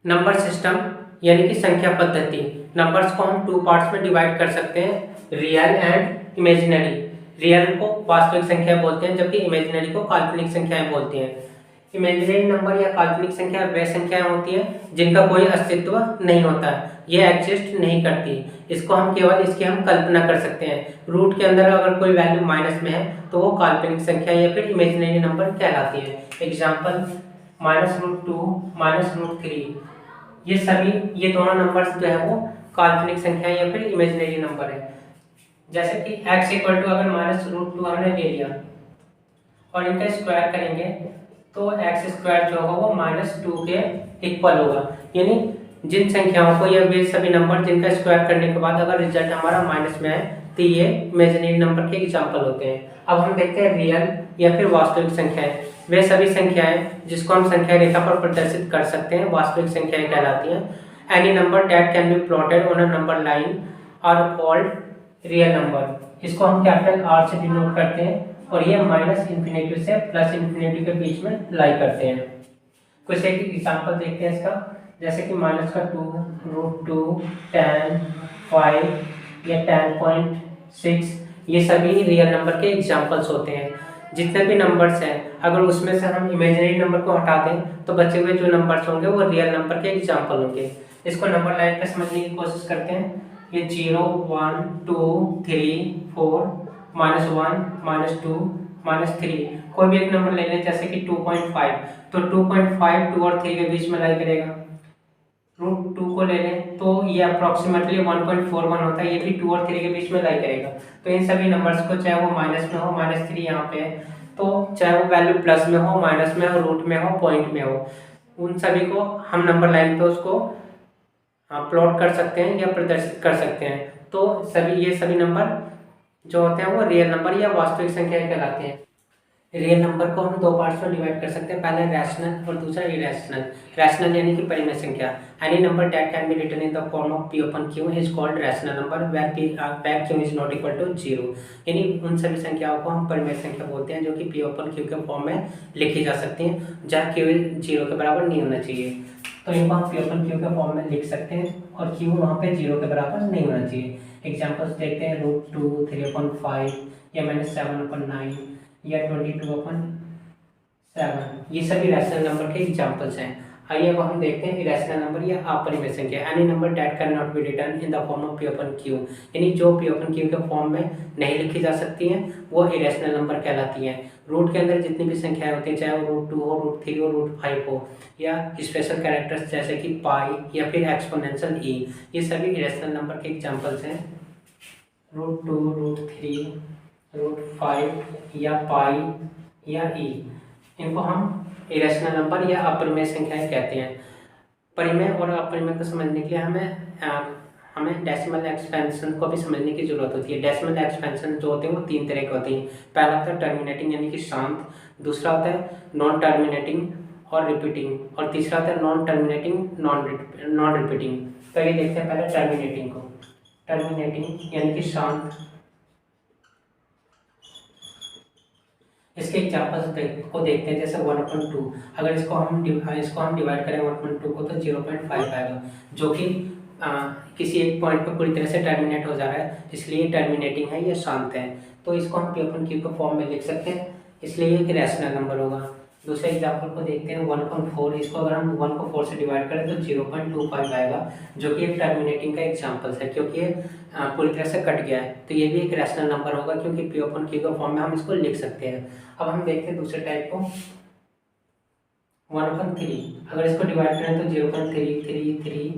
Number system यानी कि संख्या पद्धति। नंबर्स को हम टू पार्ट्स में डिवाइड कर सकते हैं, रियल एंड इमेजिनरी। रियल को वास्तविक संख्या बोलते हैं, जबकि इमेजिनरी को काल्पनिक संख्याएं बोलते हैं। इमेजिनरी नंबर या काल्पनिक संख्या वे संख्याएं होती हैं जिनका कोई अस्तित्व नहीं होता, ये एग्जिस्ट नहीं करती। इसको हम केवल इसकी हम कल्पना कर सकते हैं। रूट के अंदर अगर कोई वैल्यू माइनस में है तो वो काल्पनिक संख्या या फिर इमेजिनरी नंबर कहलाती है। एग्जाम्पल -√2, -√3, ये दोनों नंबर्स जो है वो काल्पनिक संख्या या फिर इमेजिनरी नंबर है। जैसे कि x इक्वल टू अगर -√2 हमने ले लिया और इनका स्क्वायर करेंगे तो एक्स स्क्वायर जो होगा वो -2 के इक्वल होगा। यानी जिन संख्याओं को या वे सभी नंबर जिनका स्क्वायर करने के बाद अगर रिजल्ट हमारा माइनस में है तो ये इमेजिनरी नंबर के एग्जाम्पल होते हैं। अब हम देखते हैं रियल या फिर वास्तविक संख्याएं। वे सभी संख्याएं जिसको हम संख्या रेखा पर प्रदर्शित कर सकते हैं वास्तविक संख्याएं कहलाती हैं। Any number that can be plotted on a number line are called real number. इसको हम कैपिटल आर से डिनोट करते हैं और ये -इंफिनिटी से +इंफिनिटी के बीच में लाई करते हैं। कुछ एक एग्जांपल देखते हैं इसका, जैसे कि -2, √2, 10, 5 या 10.6, ये सभी रियल नंबर के एग्जांपल्स होते हैं। जितने भी नंबर्स हैं अगर उसमें से हम इमेजिनरी नंबर को हटा दें तो बचे हुए जो नंबर्स होंगे वो रियल नंबर के एग्जांपल होंगे। इसको नंबर लाइन पे समझने की कोशिश करते हैं। ये 0, 1, 2, 3, 4, -1, -2, -3, कोई भी एक नंबर ले लें जैसे कि 2.5, तो 2.5 2 और 3 के बीच में लाई करेगा। √2 को ले लें तो ये अप्रोक्सीमेटली 1.41 होता है, ये भी 2 और 3 के बीच में लाई करेगा। तो इन सभी नंबर्स को चाहे वो माइनस में हो, -3 यहाँ पे है, तो चाहे वो वैल्यू प्लस में हो, माइनस में हो, रूट में हो, पॉइंट में हो, उन सभी को हम नंबर लाइन पे उसको प्लॉट कर सकते हैं या प्रदर्शित कर सकते हैं। तो ये सभी नंबर जो होते हैं वो रियल नंबर या वास्तविक संख्याएं कहलाते हैं। रियल नंबर को हम दो पार्ट्स में डिवाइड कर सकते हैं, पहला रैशनल और दूसरा इरेशनल। रैशनल यानी कि परिमेय संख्या। Any number that can be written in the form of p upon q is called rational number where q is not equal to 0। यानी उन सभी संख्याओं को हम परिमेय संख्या बोलते हैं जो कि p upon q के फॉर्म में लिखी जा सकती हैं, जहाँ q 0 के बराबर नहीं होना चाहिए। तो इनको हम p upon q के फॉर्म में लिख सकते हैं और q वहाँ पे 0 के बराबर नहीं होना चाहिए। एग्जाम्पल्स देखते हैं, √2, 3/5 या -7/9 या 22/7, ये सभी रैशनल नंबर के एग्जांपल्स हैं। आइए अब हम देखते हैं इरेशनल नंबर या अपरिमेय संख्या। Any number that can not be written in the form of p upon q, यानी जो p upon q के फॉर्म में नहीं लिखी जा सकती हैं वो इरेशनल नंबर कहलाती हैं। रूट के अंदर जितनी भी संख्याएं होती हैं, चाहे वो √2 हो, √3 हो, √5 हो, या स्पेशल कैरेक्टर्स जैसे कि पाई या फिर एक्सपोनेंशियल e, ये सभी इरेशनल नंबर के एग्जांपल्स हैं। √2, √3, √5 या पाई या e, इनको हम इरेशनल नंबर या अपरिमेय संख्याएं कहते हैं। परिमेय और अपरिमेय को समझने के लिए हमें डेसिमल एक्सपेंशन को भी समझने की जरूरत होती है। डेसिमल एक्सपेंशन जो होते हैं वो तीन तरह के होते हैं। पहला होता है टर्मिनेटिंग यानी कि शांत, दूसरा होता है नॉन टर्मिनेटिंग और रिपीटिंग, और तीसरा होता है नॉन टर्मिनेटिंग नॉन रिपीटिंग। तो ये देखते हैं पहले टर्मिनेटिंग को। टर्मिनेटिंग यानी कि शांत, इसके एग्जांपल्स को देखते हैं। जैसे 1/2, अगर इसको हम डिवाइड करें 1/2 को तो 0.5 आएगा, जो कि किसी एक पॉइंट पर पूरी तरह से टर्मिनेट हो जा रहा है, इसलिए टर्मिनेटिंग है, ये शांत है। तो इसको हम p upon q के फॉर्म में लिख सकते हैं, इसलिए ये एक रैशनल नंबर होगा। दूसरे एग्जाम्पल को देखते हैं 1/4, इसको अगर हम 1 को 4 से डिवाइड करें तो 0.25 आएगा, जो कि एक टर्मिनेटिंग का एग्जाम्पल है क्योंकि ये पूरी तरह से कट गया है। तो ये भी एक रैशनल नंबर होगा क्योंकि p upon q के फॉर्म में हम इसको लिख सकते हैं। अब हम देखते हैं दूसरे टाइप को 1/3, अगर इसको डिवाइड करें तो 0.333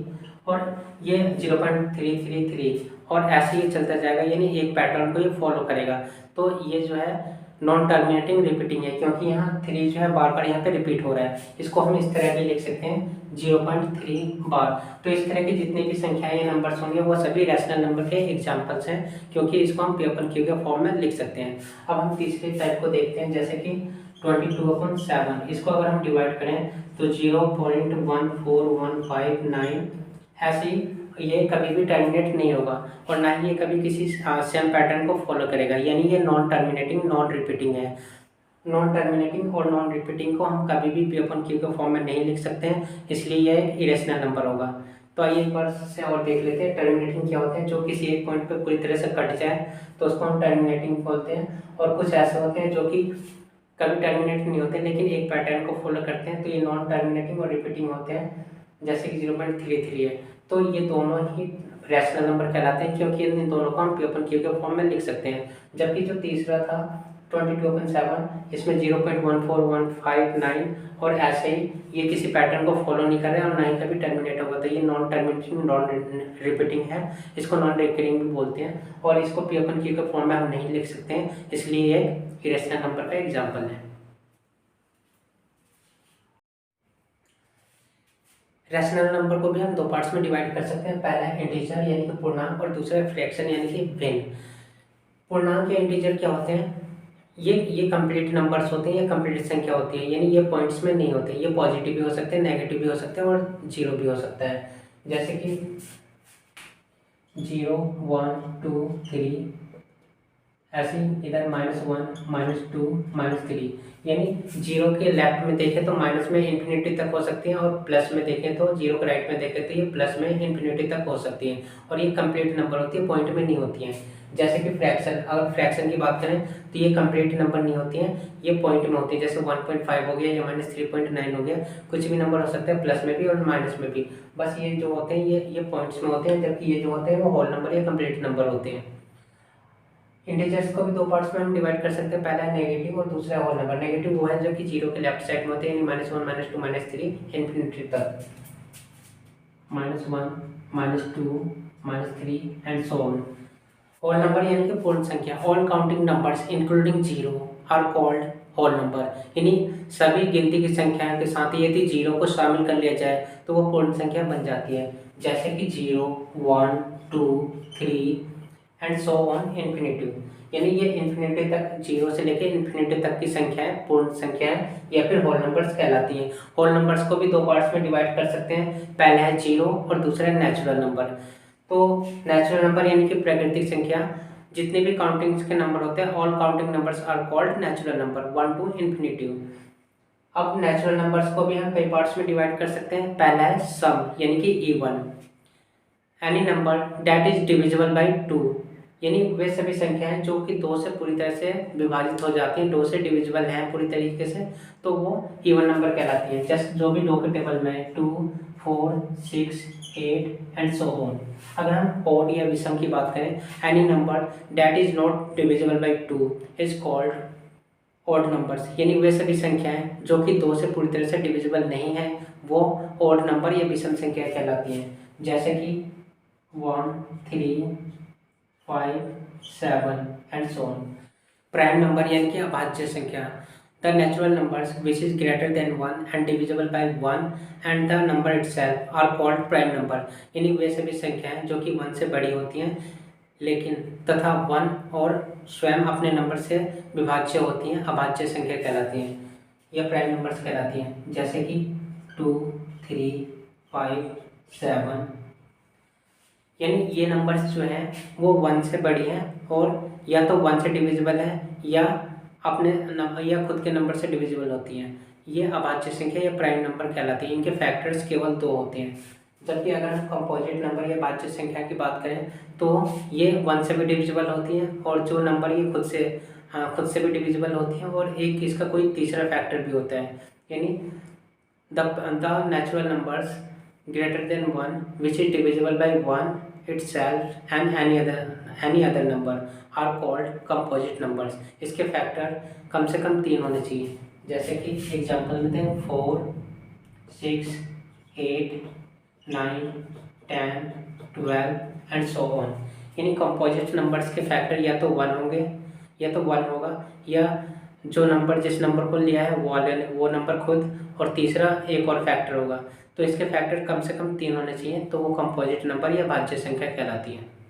और ये 0.333 और ऐसे ही चलता जाएगा, यानी एक पैटर्न को ये फॉलो करेगा। तो ये जो है नॉन टर्मिनेटिंग रिपीटिंग है क्योंकि यहाँ 3 जो है बार बार यहाँ पे रिपीट हो रहा है। इसको हम इस तरह भी लिख सकते हैं 0.3 बार। तो इस तरह की जितनी भी संख्याएं या नंबर्स होंगे वो सभी रैशनल नंबर के एग्जांपल्स हैं क्योंकि इसको हम p upon q के फॉर्म में लिख सकते हैं। अब हम तीसरे टाइप को देखते हैं, जैसे कि 22/7, इसको अगर हम डिवाइड करें तो 0.14159, ऐसे ही ये कभी भी टर्मिनेट नहीं होगा और ना ही ये कभी किसी सेम पैटर्न को फॉलो करेगा, यानी ये नॉन टर्मिनेटिंग नॉन रिपीटिंग है। नॉन टर्मिनेटिंग और नॉन रिपीटिंग को हम कभी भी P/Q के फॉर्म में नहीं लिख सकते हैं, इसलिए यह एक इरेशनल नंबर होगा। तो आइए एक बार से और देख लेते हैं टर्मिनेटिंग क्या होते हैं। जो किसी एक पॉइंट पे पूरी तरह से कट जाए तो उसको हम टर्मिनेटिंग बोलते हैं, और कुछ ऐसे होते हैं जो कि कभी टर्मिनेट नहीं होते लेकिन एक पैटर्न को फॉलो करते हैं, तो ये नॉन टर्मिनेटिंग और रिपीटिंग होते हैं, जैसे कि 0.33 है। तो ये दोनों ही रैशनल नंबर कहलाते हैं, क्योंकि इन दोनों को हम P/Q के फॉर्म में लिख सकते हैं। जबकि जो तीसरा था 22/7, इसमें 0.14159 और ऐसे ही ये किसी पैटर्न को फॉलो नहीं कर रहे और ना ही कभी टर्मिनेट होगा, तो ये नॉन टर्मिनेटिंग नॉन रिपीटिंग है, इसको नॉन रिकरिंग भी बोलते हैं, और इसको P/Q के फॉर्म में हम नहीं लिख सकते हैं, इसलिए ये इरेशनल नंबर का एग्जाम्पल है। रैशनल नंबर को भी हम दो पार्ट्स में डिवाइड कर सकते हैं। पहला है इंटीजर यानी कि पूर्णांक, और दूसरा फ्रैक्शन यानी कि भिन्न। पूर्णांक या इंटीजर क्या होते हैं? ये कंप्लीट नंबर्स होते हैं, ये कंप्लीट संख्या होती है, यानी ये पॉइंट्स में नहीं होते, ये पॉजिटिव भी हो सकते हैं, नेगेटिव भी हो सकते हैं और जीरो भी हो सकता है। जैसे कि 0, 1, 2, 3, ऐसे ही इधर -1, -2, -3, यानी जीरो के लेफ्ट में देखें तो माइनस में इन्फिनिटी तक हो सकती है, और प्लस में देखें तो जीरो के राइट में देखें तो ये प्लस में इन्फिनिटी तक हो सकती है, और ये कंप्लीट नंबर होती है, पॉइंट में नहीं होती हैं। जैसे कि फ्रैक्शन, अगर फ्रैक्शन की बात करें तो ये कंप्लीट नंबर नहीं होती हैं, ये पॉइंट में होती है, जैसे 1.5 हो गया या -3.9 हो गया, कुछ भी नंबर हो सकता है, प्लस में भी और माइनस में भी। बस ये जो होते हैं ये पॉइंट्स में होते हैं, जबकि ये जो होते हैं वो होल नंबर या कंप्लीट नंबर होते हैं। इंटीजर्स को भी दो पार्ट्स में हम डिवाइड कर सकते हैं, पहला है नेगेटिव और दूसरा होल नंबर। नेगेटिव वो है जो कि जीरो के लेफ्ट साइड में होते हैं, यानी -1, -2, -3 इन्फिनिटी तक, -1, -2, -3 and so on. Whole number यानी कि पूर्ण संख्या। All counting numbers including zero are called whole number, यानी सभी गिनती की संख्याओं के साथ यदि जीरो को शामिल कर लिया जाए तो वो पूर्ण संख्या बन जाती है, जैसे कि 0, 1, 2, 3 एंड सो ऑन इन्फिनिटी, यानी ये इन्फिनिटी तक, जीरो से लेकर इन्फिनिटी तक की संख्याएं पूर्ण संख्याएं या फिर होल नंबर्स कहलाती हैं। होल नंबर्स को भी दो पार्ट्स में डिवाइड कर सकते हैं, पहला है जीरो और दूसरा है नेचुरल नंबर। तो नेचुरल नंबर यानी कि प्राकृतिक संख्या, जितने भी काउंटिंग्स के नंबर होते हैं, all counting numbers are called natural number 1 to infinity. अब नेचुरल नंबर्स को भी हम कई पार्ट्स में डिवाइड कर सकते हैं, पहला है सम यानी कि even, any number that is divisible by 2, यानी वे सभी संख्याएं जो कि 2 से पूरी तरह से विभाजित हो जाती हैं, 2 से डिविजिबल हैं पूरी तरीके से, तो वो इवन नंबर कहलाती है। जैसे जो भी 2 के टेबल में 2, 4, 6, 8 एंड सो ऑन। अगर हम ऑड या विषम की बात करें, any number that is not divisible by 2 is called odd numbers, यानी वे सभी संख्याएं जो कि 2 से पूरी तरह से डिविजिबल नहीं है वो ऑड नंबर या विषम संख्या कहलाती हैं, जैसे कि 1, 3, 5, 7 and so on. Prime number यानी कि अभाज्य संख्या, the natural numbers which is greater than 1 and divisible by 1 and the number itself are called prime number, यानी वे सभी संख्याएं जो कि 1 से बड़ी होती हैं लेकिन तथा 1 और स्वयं अपने नंबर से विभाज्य होती हैं, अभाज्य संख्या कहलाती हैं या प्राइम नंबर्स कहलाती हैं, जैसे कि 2, 3, 5, 7, यानी ये नंबर्स जो हैं वो 1 से बड़ी हैं और या तो 1 से डिविजिबल है या अपने नंबर या खुद के नंबर से डिविजिबल होती हैं, ये अभाज्य संख्या या प्राइम नंबर कहलाती है। इनके फैक्टर्स केवल 2 होते हैं, जबकि अगर हम कंपोजिट नंबर या भाज्य संख्या की बात करें तो ये 1 से भी डिविजिबल होती हैं, और जो नंबर ये खुद से भी डिविजिबल होती हैं, और एक इसका कोई तीसरा फैक्टर भी होता है, यानी the natural numbers greater than 1 which is divisible by 1 itself and any other number are called composite numbers। इसके फैक्टर कम से कम 3 होने चाहिए, जैसे कि एग्जांपल में दें 4, 6, 8, 9, 10, 12 एंड सो ऑन, यानी कंपोजिट नंबर्स के फैक्टर या तो 1 होंगे या तो 1 होगा, या जो नंबर जिस नंबर को लिया है वो नंबर खुद, और तीसरा एक और फैक्टर होगा। तो इसके फैक्टर कम से कम 3 होने चाहिए, तो वो कंपोजिट नंबर या भाज्य संख्या कहलाती है।